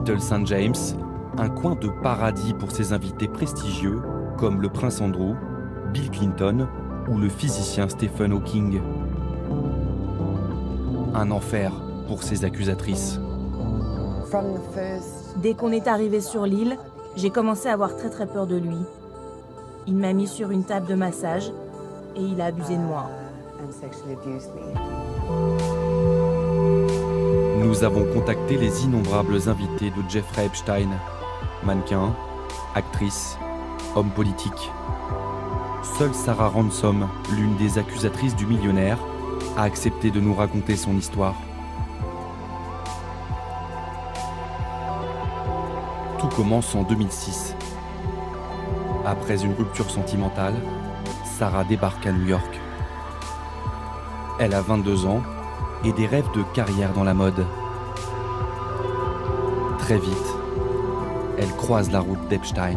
Little St. James, un coin de paradis pour ses invités prestigieux comme le prince Andrew, Bill Clinton ou le physicien Stephen Hawking. Un enfer pour ses accusatrices. Dès qu'on est arrivé sur l'île, j'ai commencé à avoir très peur de lui. Il m'a mis sur une table de massage et il a abusé de moi. Nous avons contacté les innombrables invités de Jeffrey Epstein, mannequin, actrice, homme politique. Seule Sarah Ransom, l'une des accusatrices du millionnaire, a accepté de nous raconter son histoire. Tout commence en 2006. Après une rupture sentimentale, Sarah débarque à New York. Elle a 22 ans et des rêves de carrière dans la mode. Très vite, elle croise la route d'Epstein.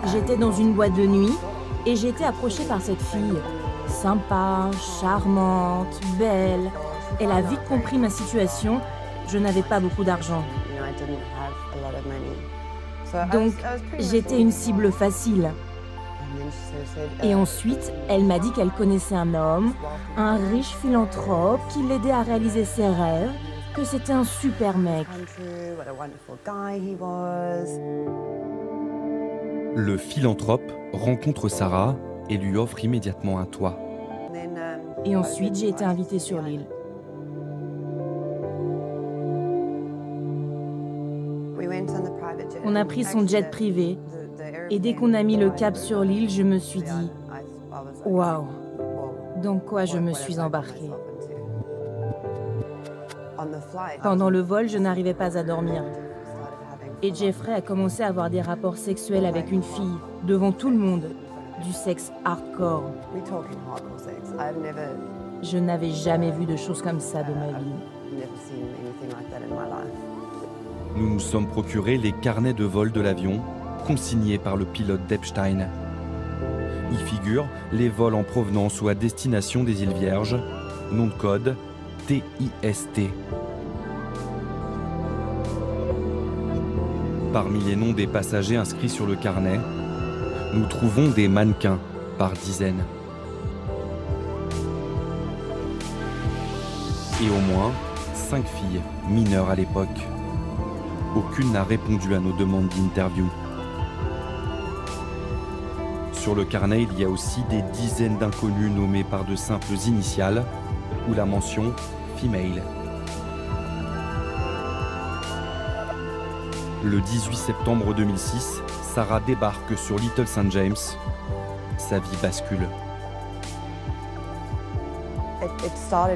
J'étais dans une boîte de nuit et j'ai été approchée par cette fille. Sympa, charmante, belle. Elle a vite compris ma situation. Je n'avais pas beaucoup d'argent. Donc, j'étais une cible facile. Et ensuite, elle m'a dit qu'elle connaissait un homme, un riche philanthrope qui l'aidait à réaliser ses rêves, que c'était un super mec. Le philanthrope rencontre Sarah et lui offre immédiatement un toit. Et ensuite, j'ai été invitée sur l'île. On a pris son jet privé. Et dès qu'on a mis le cap sur l'île, je me suis dit « Waouh, dans quoi je me suis embarquée ?» Pendant le vol, je n'arrivais pas à dormir. Et Jeffrey a commencé à avoir des rapports sexuels avec une fille, devant tout le monde, du sexe hardcore. Je n'avais jamais vu de choses comme ça de ma vie. Nous nous sommes procurés les carnets de vol de l'avion, consignés par le pilote d'Epstein. Y figurent les vols en provenance ou à destination des îles Vierges, nom de code TIST. Parmi les noms des passagers inscrits sur le carnet, nous trouvons des mannequins par dizaines. Et au moins 5 filles mineures à l'époque. Aucune n'a répondu à nos demandes d'interview. Sur le carnet, il y a aussi des dizaines d'inconnus nommés par de simples initiales ou la mention « female ». Le 18 septembre 2006, Sarah débarque sur Little St. James. Sa vie bascule. Ça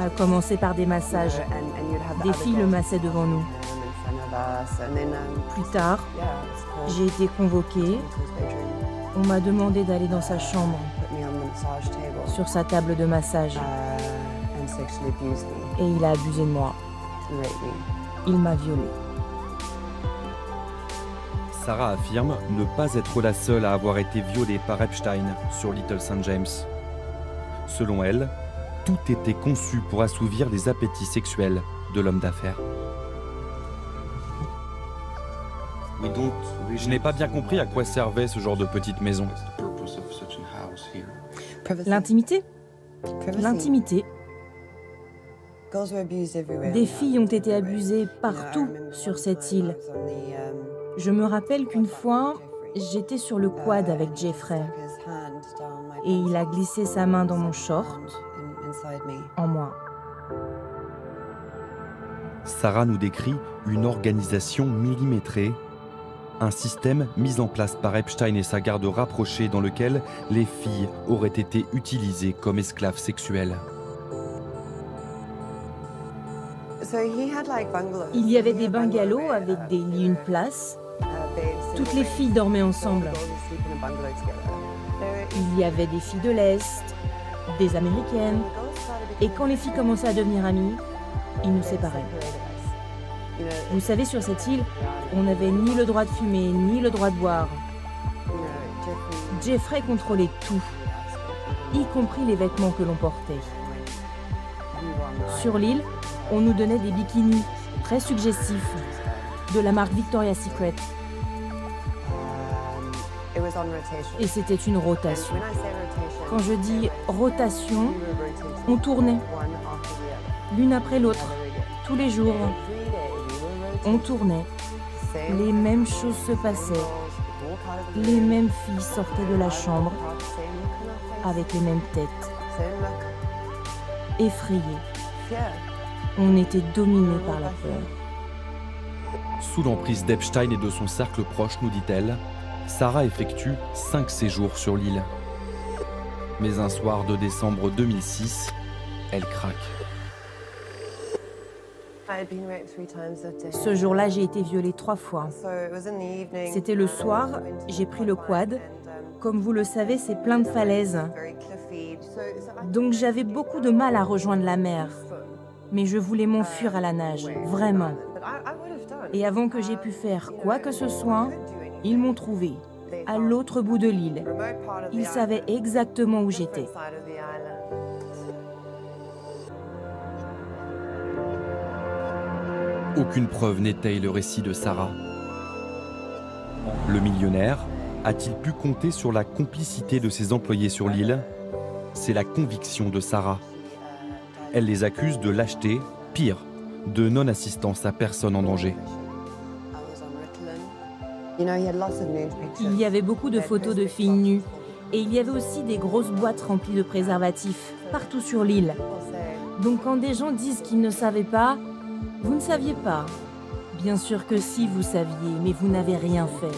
a commencé par des massages. Des filles le massaient devant nous. Plus tard, j'ai été convoquée. On m'a demandé d'aller dans sa chambre, sur sa table de massage. Et il a abusé de moi. Il m'a violée. Sarah affirme ne pas être la seule à avoir été violée par Epstein sur Little St. James. Selon elle, tout était conçu pour assouvir les appétits sexuels de l'homme d'affaires. Je n'ai pas bien compris à quoi servait ce genre de petite maison. L'intimité. L'intimité. Des filles ont été abusées partout sur cette île. Je me rappelle qu'une fois, j'étais sur le quad avec Jeffrey. Et il a glissé sa main dans mon short, en moi. Sarah nous décrit une organisation millimétrée, un système mis en place par Epstein et sa garde rapprochée dans lequel les filles auraient été utilisées comme esclaves sexuelles. Il y avait des bungalows avec des lits une place. Toutes les filles dormaient ensemble. Il y avait des filles de l'Est, des Américaines. Et quand les filles commençaient à devenir amies, ils nous séparaient. Vous savez, sur cette île, on n'avait ni le droit de fumer, ni le droit de boire. Jeffrey contrôlait tout, y compris les vêtements que l'on portait. Sur l'île, on nous donnait des bikinis très suggestifs de la marque Victoria's Secret. Et c'était une rotation. Quand je dis rotation, on tournait, l'une après l'autre, tous les jours. On tournait, les mêmes choses se passaient, les mêmes filles sortaient de la chambre, avec les mêmes têtes, effrayées. On était dominés par la peur. Sous l'emprise d'Epstein et de son cercle proche, nous dit-elle, Sarah effectue 5 séjours sur l'île. Mais un soir de décembre 2006, elle craque. Ce jour-là, j'ai été violée 3 fois. C'était le soir, j'ai pris le quad. Comme vous le savez, c'est plein de falaises. Donc j'avais beaucoup de mal à rejoindre la mer. Mais je voulais m'enfuir à la nage, vraiment. Et avant que j'aie pu faire quoi que ce soit, ils m'ont trouvée, à l'autre bout de l'île. Ils savaient exactement où j'étais. Aucune preuve n'étaye le récit de Sarah. Le millionnaire a-t-il pu compter sur la complicité de ses employés sur l'île? C'est la conviction de Sarah. Elle les accuse de lâcheté, pire, de non-assistance à personne en danger. Il y avait beaucoup de photos de filles nues et il y avait aussi des grosses boîtes remplies de préservatifs partout sur l'île. Donc quand des gens disent qu'ils ne savaient pas, vous ne saviez pas. Bien sûr que si, vous saviez, mais vous n'avez rien fait.